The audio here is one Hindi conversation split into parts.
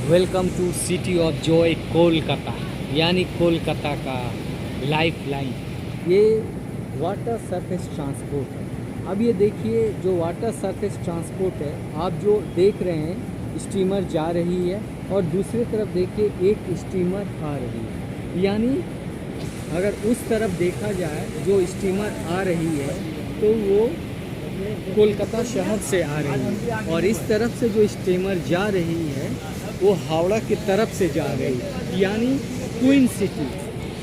Welcome to city of joy Kolkata, यानी कोलकाता का लाइफ लाइन। ये वाटर सरफेस ट्रांसपोर्ट है। अब ये देखिए, जो वाटर सरफेस ट्रांसपोर्ट है, आप जो देख रहे हैं स्टीमर जा रही है और दूसरी तरफ देखिए एक स्टीमर आ रही है। यानी अगर उस तरफ देखा जाए जो स्टीमर आ रही है तो वो कोलकाता शहर से आ रही है, और इस तरफ से जो स्टीमर जा रही है वो हावड़ा की तरफ से जा रही है। यानी twin city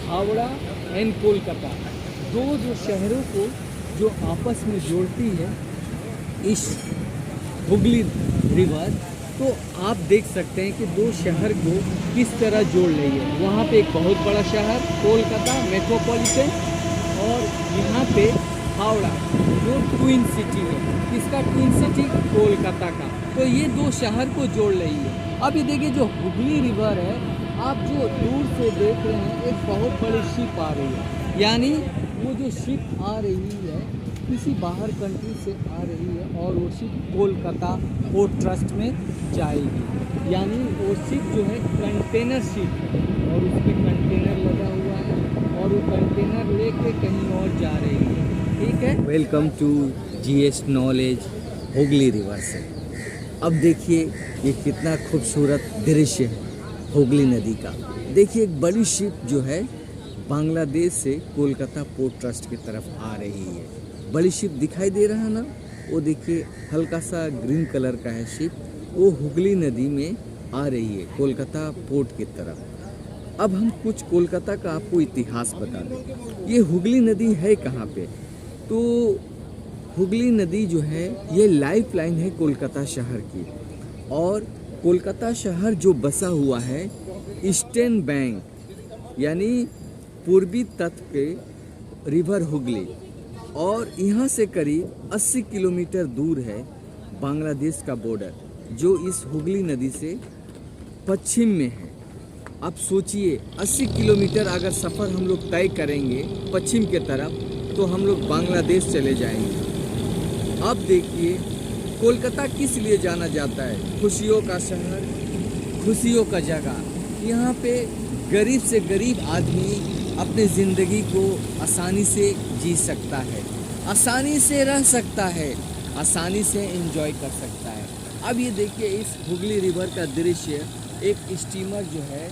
Howrah and Kolkata, जो शहरों को जो आपस में जोड़ती है इस हुगली रिवर, तो आप देख सकते हैं कि दो शहर को किस तरह जोड़ रही है। वहाँ पे एक बहुत बड़ा शहर कोलकाता मेट्रोपॉलिटन, और यहाँ पे हावड़ा जो ट्विन सिटी है। किसका ट्विन सिटी? कोलकाता का। तो ये दो शहर को जोड़ रही है। अब ये देखिए, जो हुगली रिवर है, आप जो दूर से देख रहे हैं एक बहुत बड़ी शिप आ रही है। यानी वो जो शिप आ रही है किसी बाहर कंट्री से आ रही है, और वो शिप कोलकाता पोर्ट ट्रस्ट में जाएगी। यानी वो शिप जो है कंटेनर शिप है, और उस पर कंटेनर लगा हुआ है, और वो कंटेनर लेके कहीं और जा रही है। ठीक है। Welcome to GS knowledge Hooghly river से। अब देखिए ये कितना खूबसूरत दृश्य है हुगली नदी का। देखिए एक बड़ी शिप जो है बांग्लादेश से कोलकाता पोर्ट ट्रस्ट की तरफ आ रही है। बड़ी शिप दिखाई दे रहा है ना, वो देखिए हल्का सा ग्रीन कलर का है शिप, वो हुगली नदी में आ रही है कोलकाता पोर्ट की तरफ। अब हम कुछ कोलकाता का आपको इतिहास बता दें। ये हुगली नदी है कहाँ पे? तो हुगली नदी जो है ये लाइफ लाइन है कोलकाता शहर की, और कोलकाता शहर जो बसा हुआ है ईस्टर्न बैंक यानी पूर्वी तट के रिवर हुगली, और यहाँ से करीब 80 किलोमीटर दूर है बांग्लादेश का बॉर्डर, जो इस हुगली नदी से पश्चिम में है। अब सोचिए 80 किलोमीटर अगर सफ़र हम लोग तय करेंगे पश्चिम के तरफ, तो हम लोग बांग्लादेश चले जाएंगे। अब देखिए कोलकाता किस लिए जाना जाता है? खुशियों का शहर, खुशियों का जगह। यहाँ पे गरीब से गरीब आदमी अपने ज़िंदगी को आसानी से जी सकता है, आसानी से रह सकता है, आसानी से एंजॉय कर सकता है। अब ये देखिए इस हुगली रिवर का दृश्य, एक स्टीमर जो है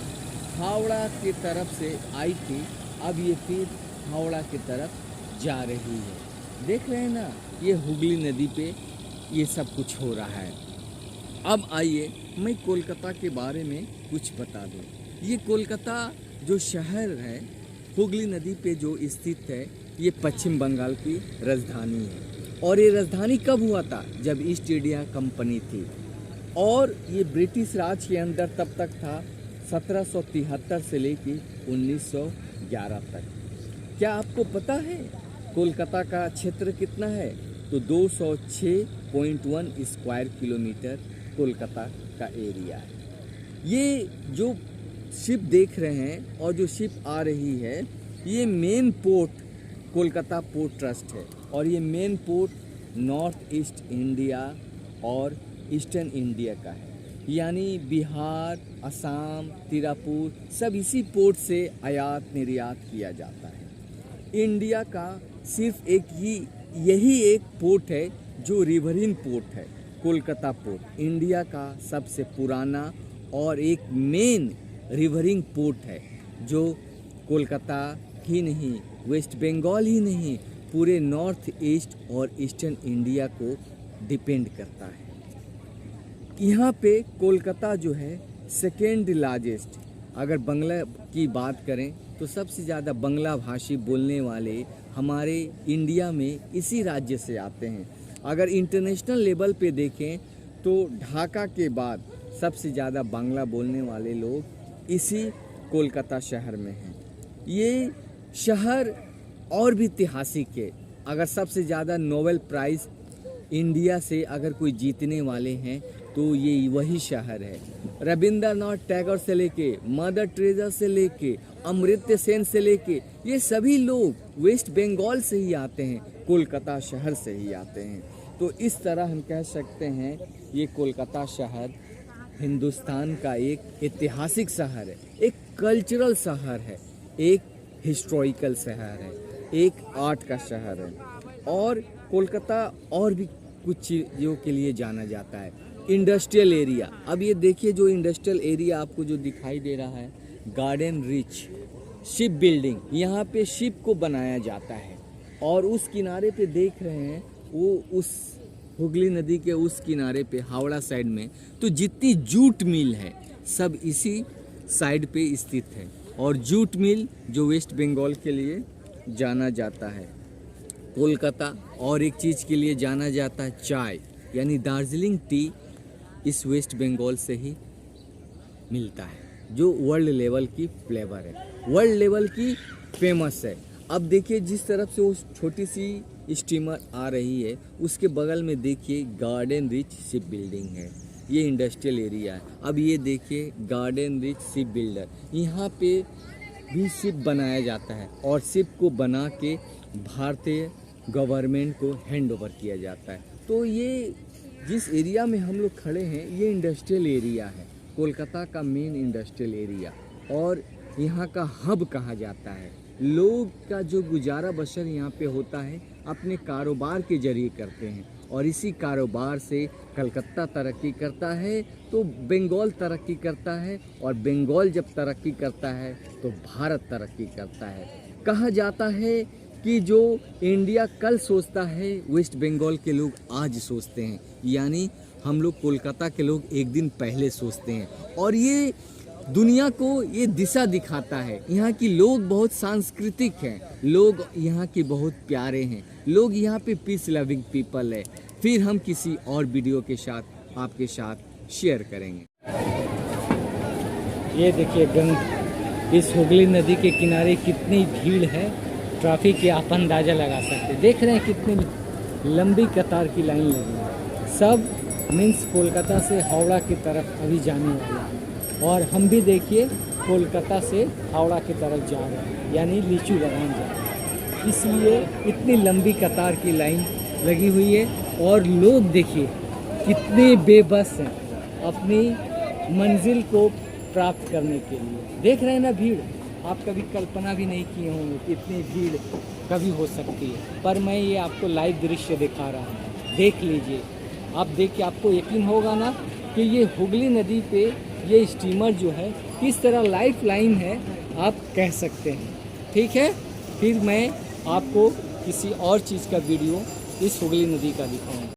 हावड़ा की तरफ से आई थी, अब ये फिर हावड़ा की तरफ जा रही है। देख रहे हैं ना, ये हुगली नदी पे ये सब कुछ हो रहा है। अब आइए मैं कोलकाता के बारे में कुछ बता दूं। ये कोलकाता जो शहर है हुगली नदी पे जो स्थित है, ये पश्चिम बंगाल की राजधानी है। और ये राजधानी कब हुआ था? जब ईस्ट इंडिया कंपनी थी, और ये ब्रिटिश राज के अंदर तब तक था 1773 से लेकर 1911 तक। क्या आपको पता है कोलकाता का क्षेत्र कितना है? तो 206.1 स्क्वायर किलोमीटर कोलकाता का एरिया है। ये जो शिप देख रहे हैं और जो शिप आ रही है, ये main port Kolkata port trust है, और ये main port north east India और ईस्टर्न इंडिया का है। यानी बिहार, असम, तिरुपुर सब इसी पोर्ट से आयात निर्यात किया जाता है। इंडिया का सिर्फ यही एक पोर्ट है जो रिवरिन पोर्ट है, कोलकाता पोर्ट। इंडिया का सबसे पुराना और एक मेन रिवरिंग पोर्ट है, जो कोलकाता ही नहीं, वेस्ट बंगाल ही नहीं, पूरे नॉर्थ ईस्ट और ईस्टर्न इंडिया को डिपेंड करता है। यहाँ पे कोलकाता जो है सेकेंड लार्जेस्ट, अगर बांग्ला की बात करें तो सबसे ज़्यादा बांग्ला भाषी बोलने वाले हमारे इंडिया में इसी राज्य से आते हैं। अगर इंटरनेशनल लेवल पे देखें तो ढाका के बाद सबसे ज़्यादा बांग्ला बोलने वाले लोग इसी कोलकाता शहर में हैं। ये शहर और भी ऐतिहासिक है। अगर सबसे ज़्यादा नोबेल प्राइज़ इंडिया से अगर कोई जीतने वाले हैं तो ये वही शहर है। रविंद्रनाथ टैगोर से लेके, मदर टेरेसा से लेके, अमर्त्य सेन से लेके, ये सभी लोग वेस्ट बंगाल से ही आते हैं, कोलकाता शहर से ही आते हैं। तो इस तरह हम कह सकते हैं ये कोलकाता शहर हिंदुस्तान का एक ऐतिहासिक शहर है, एक कल्चरल शहर है, एक हिस्टोरिकल शहर है, एक आर्ट का शहर है। और कोलकाता और भी कुछ चीज़ों के लिए जाना जाता है। इंडस्ट्रियल एरिया, अब ये देखिए जो इंडस्ट्रियल एरिया आपको जो दिखाई दे रहा है, गार्डन रिच, शिप बिल्डिंग, यहाँ पे शिप को बनाया जाता है। और उस किनारे पे देख रहे हैं, वो उस हुगली नदी के उस किनारे पे हावड़ा साइड में तो जितनी जूट मिल है सब इसी साइड पे स्थित है। और जूट मिल जो वेस्ट बंगाल के लिए जाना जाता है। कोलकाता और एक चीज़ के लिए जाना जाता है, चाय, यानी दार्जिलिंग टी इस वेस्ट बंगाल से ही मिलता है, जो वर्ल्ड लेवल की फ्लेवर है, वर्ल्ड लेवल की फेमस है। अब देखिए जिस तरफ से वो छोटी सी स्टीमर आ रही है, उसके बगल में देखिए गार्डन रिच शिप बिल्डिंग है, ये इंडस्ट्रियल एरिया है। अब ये देखिए गार्डन रिच शिप बिल्डर, यहाँ पे भी शिप बनाया जाता है और शिप को बना के भारतीय गवर्नमेंट को हैंड ओवर किया जाता है। तो ये जिस एरिया में हम लोग खड़े हैं, ये इंडस्ट्रियल एरिया है, कोलकाता का मेन इंडस्ट्रियल एरिया, और यहाँ का हब कहा जाता है। लोग का जो गुजारा बसर यहाँ पे होता है अपने कारोबार के जरिए करते हैं, और इसी कारोबार से कलकत्ता तरक्की करता है तो बंगाल तरक्की करता है, और बंगाल जब तरक्की करता है तो भारत तरक्की करता है। कहा जाता है कि जो इंडिया कल सोचता है वेस्ट बंगाल के लोग आज सोचते हैं, यानी हम लोग कोलकाता के लोग एक दिन पहले सोचते हैं। और ये दुनिया को ये दिशा दिखाता है। यहाँ की लोग बहुत सांस्कृतिक हैं, लोग यहाँ के बहुत प्यारे हैं, लोग यहाँ पे पीस लविंग पीपल है। फिर हम किसी और वीडियो के साथ आपके साथ शेयर करेंगे। ये देखिए इस हुगली नदी के किनारे कितनी भीड़ है, ट्रैफिक के आप अंदाज़ा लगा सकते हैं। देख रहे हैं कितनी लंबी कतार की लाइन लगी है। सब मीन्स कोलकाता से हावड़ा की तरफ अभी जाने वाला है, और हम भी देखिए कोलकाता से हावड़ा की तरफ जा रहे हैं, यानी लीचू बागान जा रहे हैं। इसलिए इतनी लंबी कतार की लाइन लगी हुई है, और लोग देखिए कितने बेबस हैं अपनी मंजिल को प्राप्त करने के लिए। देख रहे हैं ना भीड़, आप कभी कल्पना भी नहीं किए होंगे कि इतनी भीड़ कभी हो सकती है, पर मैं ये आपको लाइव दृश्य दिखा रहा हूँ, देख लीजिए। आप देख के आपको यकीन होगा ना कि ये हुगली नदी पे ये स्टीमर जो है किस तरह लाइफ लाइन है, आप कह सकते हैं। ठीक है, फिर मैं आपको किसी और चीज़ का वीडियो इस हुगली नदी का दिखाऊंगा।